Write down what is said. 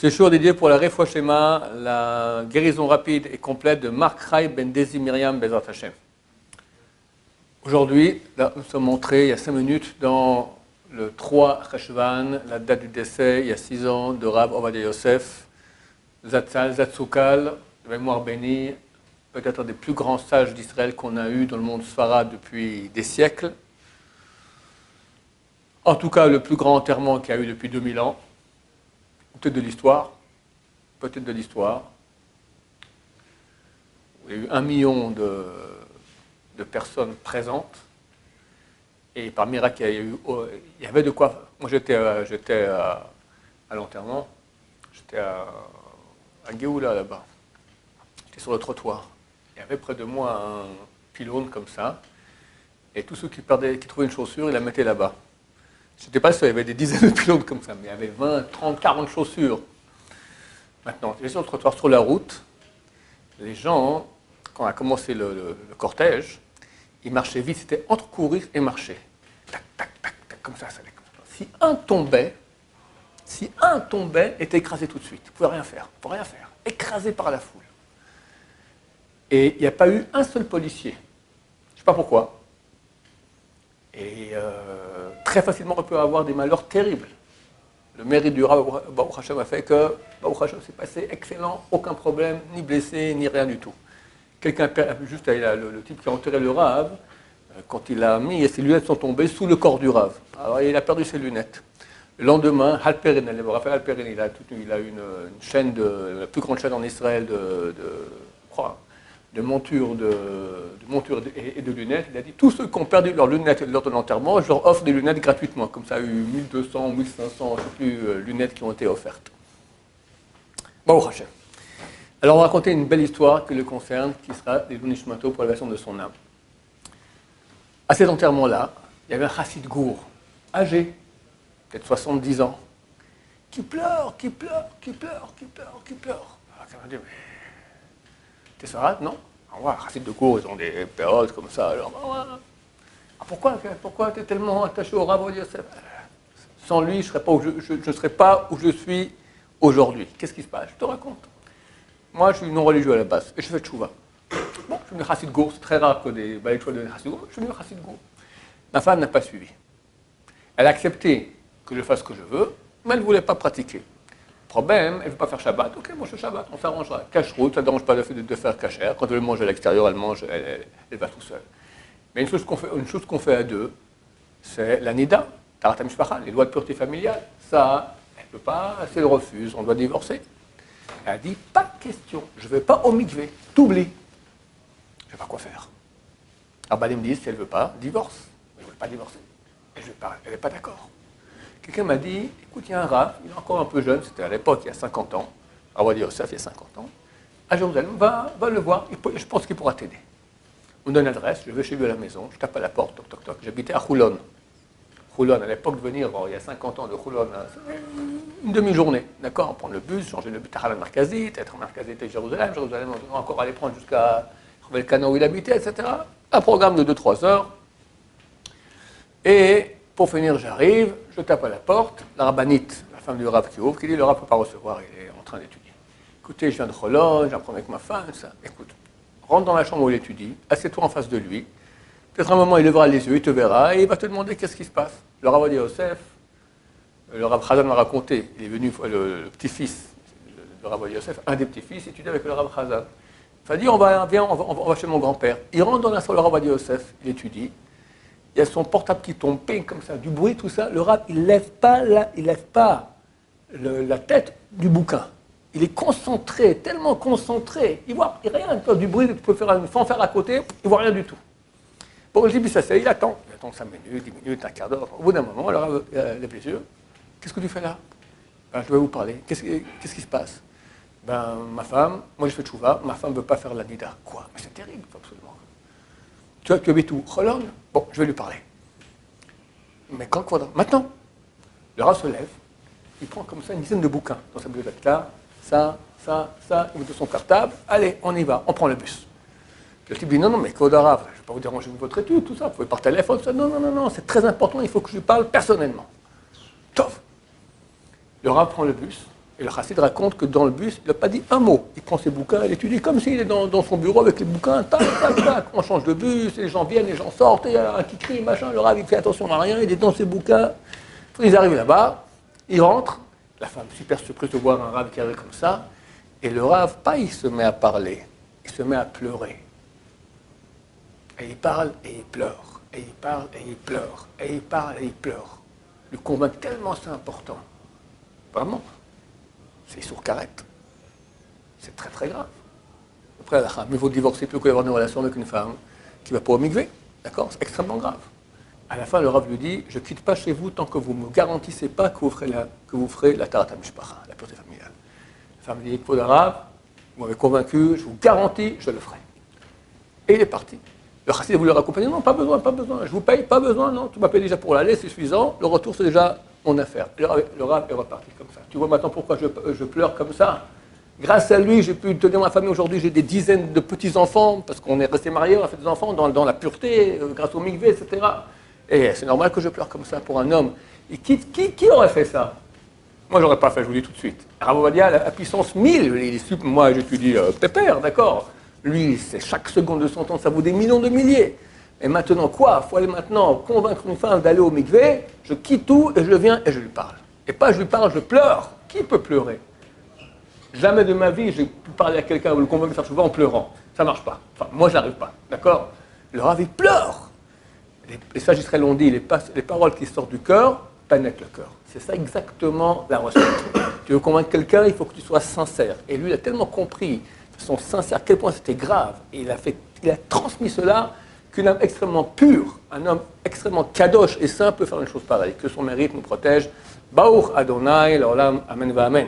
Ce jour dédié pour la Refoua Shema, la guérison rapide et complète de Mark Chai Ben Desi Miriam Bezrat Hashem. Aujourd'hui, là, nous sommes entrés il y a 5 minutes dans le 3 Cheshvan, la date du décès, il y a 6 ans, de Rav Ovadia Yosef, Zatzal, Zatzukal, de mémoire bénie, peut-être un des plus grands sages d'Israël qu'on a eu dans le monde Sfarad depuis des siècles. En tout cas, le plus grand enterrement qu'il y a eu depuis 2000 ans. Peut-être de l'histoire. Peut-être de l'histoire. Il y a eu 1 million de personnes présentes. Et par miracle, il y avait de quoi. Moi, j'étais à l'enterrement. J'étais à Géoula, là-bas. J'étais sur le trottoir. Il y avait près de moi un pylône comme ça. Et tous ceux qui trouvaient une chaussure, ils la mettaient là-bas. Je n'étais pas sûr, il y avait des dizaines de pylônes comme ça, mais il y avait 20, 30, 40 chaussures. Maintenant, j'étais sur le trottoir, sur la route. Les gens, quand on a commencé le cortège, ils marchaient vite, c'était entre courir et marcher. Tac, tac, tac, tac, comme ça, ça allait comme ça. Si un tombait, était écrasé tout de suite. Il ne pouvait rien faire, écrasé par la foule. Et il n'y a pas eu un seul policier. Je ne sais pas pourquoi. Et très facilement, on peut avoir des malheurs terribles. Le mérite du Rav Baruch Hashem a fait que Baruch Hashem s'est passé excellent, aucun problème, ni blessé, ni rien du tout. Quelqu'un, juste le type qui a enterré le Rav, quand il a mis, ses lunettes sont tombées sous le corps du Rav. Alors il a perdu ses lunettes. Le lendemain, Halperin, Raphaël Halperin, il a une chaîne, la plus grande chaîne en Israël de montures et de lunettes. Il a dit, tous ceux qui ont perdu leurs lunettes lors de l'enterrement, je leur offre des lunettes gratuitement. Comme ça, il y a eu 1200, 1500, je ne sais plus, lunettes qui ont été offertes. Baruch Hashem. Alors, on va raconter une belle histoire qui le concerne, qui sera des Nishmato pour l'élévation de son âme. À cet enterrement-là, il y avait un chassid gour, âgé, peut-être 70 ans, qui pleure. Alors, ça m'a dit, mais... T'es Sarah? Non. Alors, chassid de cours, ils ont des périodes comme ça. Alors, pourquoi tu es tellement attaché au Rav Yosef? Sans lui, je ne serais pas où je suis aujourd'hui. Qu'est-ce qui se passe? Je te raconte. Moi, je suis non-religieux à la base, et je fais tchouva. Bon, je suis venu chassid gour, c'est très rare que des balais de chassid gour, je suis venu chassid gour. Ma femme n'a pas suivi. Elle a accepté que je fasse ce que je veux, mais elle ne voulait pas pratiquer. Problème, elle ne veut pas faire Shabbat. Ok, moi je fais Shabbat, on s'arrangera. Cache-route, ça ne dérange pas de faire kasher. Quand elle veut manger à l'extérieur, elle mange, elle va tout seul. Mais une chose qu'on fait à deux, c'est la nida, tarat mishpacha, les lois de pureté familiale. Ça, elle ne peut pas, si elle refuse, on doit divorcer. Elle a dit, pas de question, je ne vais pas au mikvé, t'oublies. Je ne sais pas quoi faire. Alors bah, elle me dit, si elle ne veut pas, divorce. Je ne veux pas divorcer. Et elle n'est pas d'accord. Quelqu'un m'a dit, écoute, il y a un Rav, il est encore un peu jeune, c'était à l'époque, il y a 50 ans, on va dire ça, il y a 50 ans, à Jérusalem, va le voir, je pense qu'il pourra t'aider. On me donne l'adresse, je vais chez lui à la maison, je tape à la porte, toc, toc, toc, j'habitais à Choulon. Choulon, à l'époque, venir, il y a 50 ans de Choulon, une demi-journée, d'accord, on prend le bus, changer le bus à la Markazit, être Markazit à Jérusalem, on va encore aller prendre jusqu'à le canot où il habitait, etc. Un programme de 2-3 heures. Et pour finir, j'arrive, je tape à la porte, la rabbinite, la femme du Rav qui ouvre, qui dit, le Rav ne peut pas recevoir, il est en train d'étudier. Écoutez, je viens de Cholon, j'en prends avec ma femme, ça. Écoute, rentre dans la chambre où il étudie, assieds-toi en face de lui, peut-être un moment il lèvera les yeux, il te verra, et il va te demander qu'est-ce qui se passe. Le Rav Yosef, le Rav Chazan m'a raconté, il est venu, le petit-fils de Rav Yosef, un des petits-fils, étudiait avec le Rav Chazan. Il m'a dit, on va chez mon grand-père. Il rentre dans la salle, le Rav Yosef, il étudie. Il y a son portable qui tombe, ping, comme ça, du bruit, tout ça. Le Rav, il ne lève pas la tête du bouquin. Il est concentré, tellement concentré. Il voit rien, du bruit, tu peux faire une fanfare à côté, il ne voit rien du tout. Bon, le type, il attend 5 minutes, 10 minutes, un quart d'heure. Au bout d'un moment, le Rav lève les yeux. Qu'est-ce que tu fais là? Ben, je vais vous parler. Qu'est-ce qui se passe? Ben, ma femme, moi je fais tchouva, ma femme ne veut pas faire la nida. Quoi? Mais c'est terrible, absolument. Tu habites où? Cholon? Bon, je vais lui parler. Mais quand maintenant, le Rav se lève, il prend comme ça une dizaine de bouquins dans sa bibliothèque. Là, ça, il met de son cartable. Allez, on y va, on prend le bus. Le type dit, non, mais Claude Rav, je ne vais pas vous déranger de votre étude, tout ça, vous pouvez par téléphone, ça. Non, c'est très important, il faut que je lui parle personnellement. Tof. Le Rav prend le bus, Et le chassid raconte que dans le bus, il n'a pas dit un mot. Il prend ses bouquins, il étudie comme s'il est dans son bureau avec les bouquins, tac, tac, tac. On change de bus, les gens viennent, les gens sortent, il y a un qui crie, machin, le Rav, il fait attention à rien, il est dans ses bouquins. Ils arrivent là-bas, ils rentrent, la femme super surprise de voir un Rav qui arrive comme ça, et le Rav, pas il se met à parler, il se met à pleurer. Et il parle et il pleure, et il parle et il pleure, et il parle et il pleure. Le convaincre tellement c'est important. Vraiment. C'est sourd carrette. C'est très très grave. Après, il faut divorcer plutôt qu'avoir une relation avec une femme qui va pas au mikvé. D'accord? C'est extrêmement grave. À la fin, le Rav lui dit, je ne quitte pas chez vous tant que vous ne me garantissez pas que vous ferez la tarat mishpacha, la pureté familiale. La femme dit, écoute, Rav, vous m'avez convaincu, je vous garantis, je le ferai. Et il est parti. Le chassid a voulu le raccompagner, non, pas besoin, je vous paye, pas besoin, non, tu m'as payé déjà pour l'aller, c'est suffisant, le retour c'est déjà mon affaire. Le Rav est reparti comme ça. Tu vois maintenant pourquoi je pleure comme ça? Grâce à lui, j'ai pu tenir ma famille aujourd'hui, j'ai des dizaines de petits-enfants, parce qu'on est resté mariés, on a fait des enfants dans la pureté, grâce au mikvé, etc. Et c'est normal que je pleure comme ça pour un homme. Et qui aurait fait ça? Moi, j'aurais pas fait, je vous dis tout de suite. Rav Ovadia, à puissance 1000, moi j'étudie pépère, d'accord? Lui, c'est chaque seconde de son temps, ça vaut des millions de milliers. Et maintenant, quoi? Il faut aller maintenant convaincre une femme d'aller au mikvé, je quitte tout et je viens et je lui parle. Et pas je lui parle, je pleure. Qui peut pleurer? Jamais de ma vie, j'ai pu parler à quelqu'un ou le convaincre de faire souvent en pleurant. Ça ne marche pas. Enfin, moi, je n'arrive pas. D'accord? Le Rav, il pleure. Les sages Israël l'ont dit, les paroles qui sortent du cœur pénètrent le cœur. C'est ça exactement la recette. Tu veux convaincre quelqu'un, il faut que tu sois sincère. Et lui, il a tellement compris de façon sincère à quel point c'était grave. Et il a transmis cela qu'un homme extrêmement pur, un homme extrêmement kadosh et saint peut faire une chose pareille. Que son mérite nous protège. Baruch Adonai, l'olam, amen va amen.